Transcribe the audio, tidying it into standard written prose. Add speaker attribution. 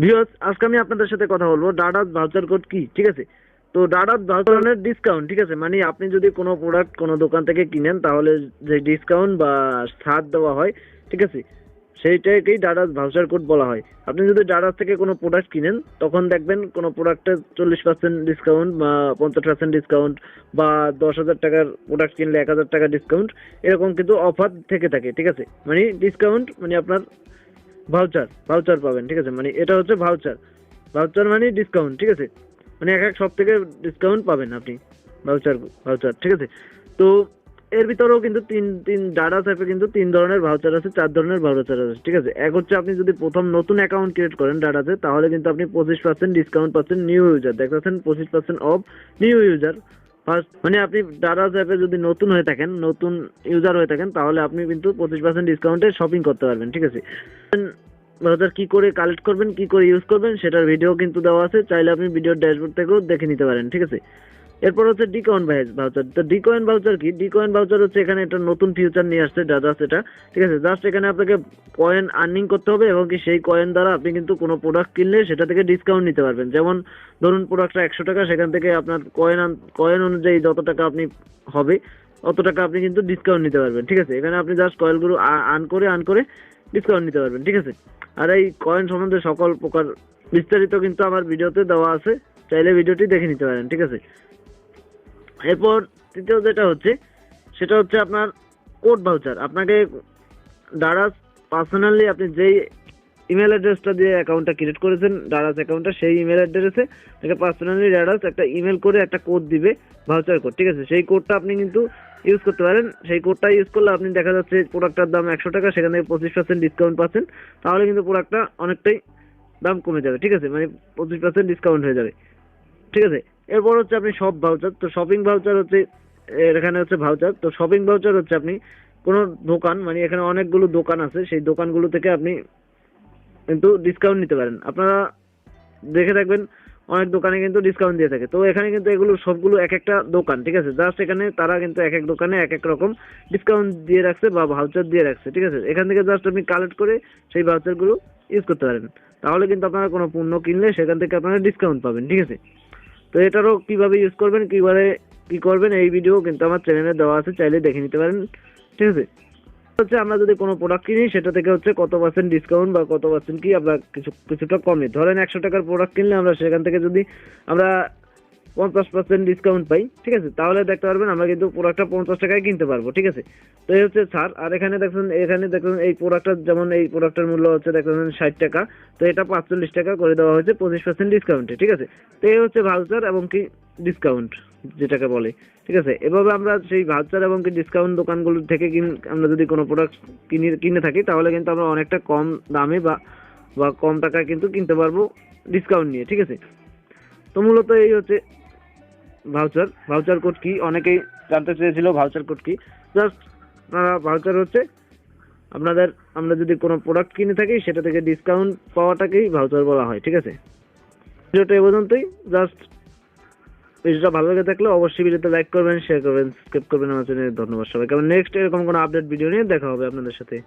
Speaker 1: Viewers, আজকে আমি আপনাদের সাথে কথা বলবো ডারাজ ভাউচার কোড কি, ঠিক আছে? তো ডারাজ ভাউচারের ডিসকাউন্ট, ঠিক আছে? মানে আপনি যদি কোনো প্রোডাক্ট কোনো দোকান থেকে কিনেন তাহলে যে ডিসকাউন্ট বা ছাড় দেওয়া হয়, ঠিক আছে, সেইটাকেই ডারাজ ভাউচার কোড বলা হয়। আপনি যদি ডারাজ থেকে কোনো প্রোডাক্ট কিনেন তখন দেখবেন কোনো প্রোডাক্টে 40% ডিসকাউন্ট বা 50% ডিসকাউন্ট বা 10,000 টাকার প্রোডাক্ট কিনলে 1,000 টাকা ডিসকাউন্ট, এরকম কিন্তু অফার থেকে থাকে, ঠিক আছে? মানে ডিসকাউন্ট মানে আপনার ভাউচার ভাউচার পাবেন, ঠিক আছে? মানে এটা হচ্ছে ভাউচার। ভাউচার মানে ডিসকাউন্ট, ঠিক আছে? মানে এক এক সব থেকে ডিসকাউন্ট পাবেন আপনি। ভাউচার ভাউচার, ঠিক আছে? তো এর ভিতরেও কিন্তু তিন তিন ডাটা অ্যাপে কিন্তু 3 ধরনের ভাউচার আছে, 4 ধরনের ভাউচার আছে, ঠিক আছে? এক হচ্ছে আপনি যদি প্রথম নতুন অ্যাকাউন্ট ক্রিয়েট করেন ডাটাতে, তাহলে কিন্তু আপনি 25% ডিসকাউন্ট পাচ্ছেন নিউ ইউজার। দেখতেছেন 25% অফ নিউ ইউজার। ফার্স্ট মানে আপনি ডারাজ অ্যাপে যদি নতুন হয়ে থাকেন, নতুন ইউজার হয়ে থাকেন, তাহলে আপনি কিন্তু 25% ডিসকাউন্টে শপিং করতে পারবেন, ঠিক আছে? ভাউচার কি করে কালেক্ট করবেন, কি করে ইউজ করবেন সেটার ভিডিও কিন্তু দেওয়া আছে, চাইলে আপনি ভিডিওর ড্যাশবোর্ড থেকেও দেখে নিতে পারেন, ঠিক আছে? এরপর হচ্ছে ডিকয়েন ভাউচার। তো ডিকয়েন ভাউচার কি? ডিকয়েন ভাউচার হচ্ছে এখানে একটা নতুন ফিউচার নিয়ে আসছে ডারাজ, এটা, ঠিক আছে? জাস্ট এখানে আপনাকে কয়েন আর্নিং করতে হবে এবং কি সেই কয়েন দ্বারা আপনি কিন্তু কোনো প্রোডাক্ট কিনলে সেটা থেকে ডিসকাউন্ট নিতে পারবেন। যেমন ধরুন প্রোডাক্টটা 100 টাকা, সেখান থেকে আপনার কয়েন অনুযায়ী যত টাকা আপনি হবে অত টাকা আপনি কিন্তু ডিসকাউন্ট নিতে পারবেন, ঠিক আছে? এখানে আপনি জাস্ট কয়েনগুলো আর্ন করে ডিসকাউন্ট নিতে পারবেন, ঠিক আছে? আর এই কয়েন সম্বন্ধে সকল প্রকার বিস্তারিত কিন্তু আমার ভিডিওতে দেওয়া আছে, চাইলে ভিডিওটি দেখে নিতে পারেন, ঠিক আছে? এরপর তৃতীয় যেটা হচ্ছে সেটা হচ্ছে আপনার কোড ভাউচার। আপনাকে ডারাজ পার্সোনালি আপনি যেই ইমেল অ্যাড্রেসটা দিয়ে অ্যাকাউন্টটা ক্রিয়েট করেছেন ডারাজ অ্যাকাউন্টটা, সেই ইমেল অ্যাড্রেসে তাকে পার্সোনালি ডারাজ একটা ইমেল করে একটা কোড দিবে, ভাউচার কোড, ঠিক আছে? সেই কোডটা আপনি কিন্তু ইউজ করতে পারেন। সেই কোডটা ইউজ করলে আপনি দেখা যাচ্ছে প্রোডাক্টটার দাম 100 টাকা, সেখান থেকে 25% ডিসকাউন্ট পাচ্ছেন, তাহলে কিন্তু প্রোডাক্টটা অনেকটাই দাম কমে যাবে, ঠিক আছে? মানে 25% ডিসকাউন্ট হয়ে যাবে, ঠিক আছে? এরপর হচ্ছে আপনি শপ ভাউচার। তো শপিং ভাউচার হচ্ছে এখানে হচ্ছে ভাউচার। তো শপিং ভাউচার হচ্ছে আপনি কোনো দোকান, মানে এখানে অনেকগুলো দোকান আছে, সেই দোকানগুলো থেকে আপনি কিন্তু ডিসকাউন্ট নিতে পারেন। আপনারা দেখে থাকবেন অনেক দোকানে কিন্তু ডিসকাউন্ট দিয়ে থাকে। তো এখানে কিন্তু এগুলো সবগুলো এক একটা দোকান, ঠিক আছে? জাস্ট এখানে তারা কিন্তু এক এক দোকানে এক এক রকম ডিসকাউন্ট দিয়ে রাখছে বা ভাউচার দিয়ে রাখছে, ঠিক আছে? এখান থেকে জাস্ট আপনি কালেক্ট করে সেই ভাউচারগুলো ইউজ করতে পারেন। তাহলে কিন্তু আপনারা কোনো পণ্য কিনলে সেখান থেকে আপনারা ডিসকাউন্ট পাবেন, ঠিক আছে? তো এটারও কিভাবে ইউজ করবেন, কিভাবে কি করবেন, এই ভিডিও কিন্তু আমার চ্যানেলে দেওয়া আছে, চাইলে দেখে নিতে পারেন, ঠিক আছে? হচ্ছে আমরা যদি কোনো প্রোডাক্ট কিনি সেটা থেকে হচ্ছে কত পার্সেন্ট ডিসকাউন্ট বা কত পার্সেন্ট কি আমরা কিছুটা কমে, ধরেন 100 টাকার প্রোডাক্ট কিনলে আমরা সেখান থেকে যদি আমরা 50% ডিসকাউন্ট পাই, ঠিক আছে, তাহলে দেখতে পারবেন আমরা কিন্তু প্রোডাক্টটা 50 টাকায় কিনতে পারবো, ঠিক আছে? তো এই হচ্ছে ছাড়। আর এখানে দেখুন এই প্রোডাক্টটা, যেমন এই প্রোডাক্টের মূল্য হচ্ছে দেখুন 60 টাকা, তো এটা 45 টাকা করে দেওয়া হয়েছে 25% ডিসকাউন্টে, ঠিক আছে? তো এই হচ্ছে ভাউচার এবং কি ডিসকাউন্ট যেটাকে বলে, ঠিক আছে? এভাবে আমরা সেই ভাউচার এবং কি ডিসকাউন্ট দোকানগুলো থেকে আমরা যদি কোনো প্রোডাক্ট কিনে থাকি, তাহলে কিন্তু আমরা অনেকটা কম দামে বা বা কম টাকায় কিন্তু কিনতে পারবো ডিসকাউন্ট নিয়ে, ঠিক আছে? তো মূলত এই হচ্ছে ভাউচার। ভাউচার কোড কি অনেকেই জানতে চেয়েছিল, ভাউচার কোড কি? জাস্ট ভাউচার হচ্ছে আপনাদের, আমরা যদি কোনো প্রোডাক্ট কিনে থাকি সেটা থেকে ডিসকাউন্ট পাওয়াটাকেই ভাউচার বলা হয়, ঠিক আছে? ভিডিওটা এ পর্যন্তই। জাস্ট ভিডিওটা ভালো লেগে থাকলে অবশ্যই ভিডিওতে লাইক করবেন, শেয়ার করবেন, সাবস্ক্রাইব করবেন আমার চ্যানেলে। ধন্যবাদ সবাইকে। নেক্সট এরকম কোনো আপডেট ভিডিও নিয়ে দেখা হবে আপনাদের সাথে।